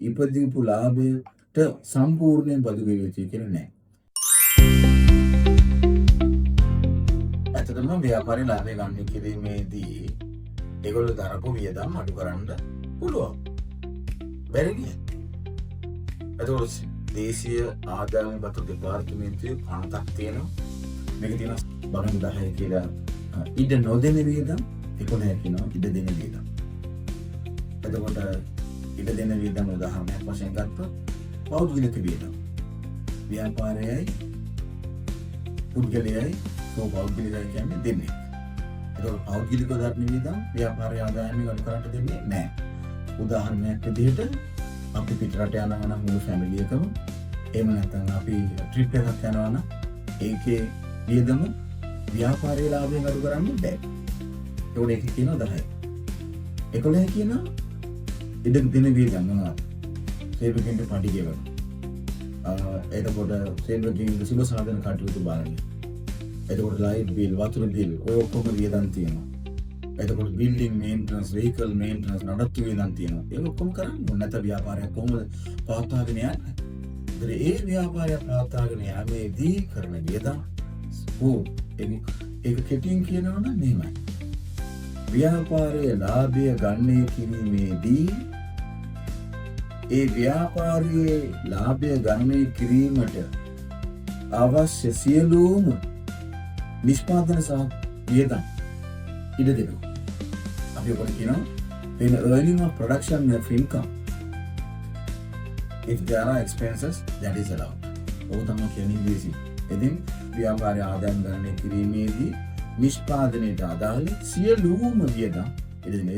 ඉපදීපු ලාභයට සම්පූර්ණයෙන් බදු ගෙවිය යුතුයි කියලා නෑ. ඇත්තටම ව්‍යාපාරේ ලාභය ගන්න කිරීමේදී ඒගොල්ලෝ දරපු වියදම් අඩු කරන්න පුළුවන්. බැරි නෑ. එතකොට දේශීය ආදායම බදු දෙපාර්තමේන්තුවේ පනතක් තියෙනවා. මේක තියෙනවා බණු 10 කියලා ඉඩ නොදෙන වියදම් 11 කියනවා ඉඩ දෙන වියදම්. එතකොට ඉඩ දෙන වියදම් උදාහරණයක් වශයෙන් ගත්තොත් පෞද්ගලික වියදම්. ව්‍යාපාරයයි පුද්ගලයයි පෞද්ගලිකයි කියන්නේ දෙන්නේ. එතකොට පෞද්ගලික දරන වියදම් ව්‍යාපාරය ආදායම ගන්න කරට දෙන්නේ නැහැ. උදාහරණයක් විදිහට අපි පිටරට යනවා නම් මුළු ෆැමිලි එකම එහෙම නැත්නම් අපි ට්‍රිප් එකක් යනවා නම් ඒකේ වියදම ව්‍යාපාරයේ ලාභයෙන් අඩු කරන්න බෑ. ඒකට ඒක කියනවා 10. 11 කියනවා ඉඩ දෙන වියදම් මොනවාද? සේවකයන්ට පඩි ගෙවන. එතකොට සේවකයන්ගේ සුබ සාධන කටයුතු බලන්න. එතකොට ලයිට් බිල්, වතුර බිල් ඔය ඔක්කොම වියදම් තියෙනවා. එතකොට බිල්ඩින් මේන්ටනන්ස්, වෙහිකල් මේන්ටනන්ස් නඩත්තු වියදම් තියෙනවා. ඒක ඔක්කොම කරන්න ඕනේ. නැත්නම් ව්‍යාපාරයක් කොහොමද පවත්වාගෙන යන්නේ? ඒ ව්‍යාපාරය පවත්වාගෙන යාමේදී කරන වියදම් ඒක කෙටියෙන් කියනවා නම් මෙහෙමයි. ව්‍යාපාරයේ ලාභය ගණනය කිරීමේදී ඒ ව්‍යාපාරයේ ලාභය ගණනය කිරීමට අවශ්‍ය සියලුම නිෂ්පාදන සහ වියදම් ඉඩ දෙනවා. අපි ඔකට කියනවා when earning of production of income if there are expenses that is allowed. ඔය තමයි කියන්නේ ඉංග්‍රීසි. ඉතින් ව්‍යාපාරය ආදායම් ගණනය කිරීමේදී නිෂ්පාදනයට අදාළ සියලුම වියදම් ඉඩ දෙනවා.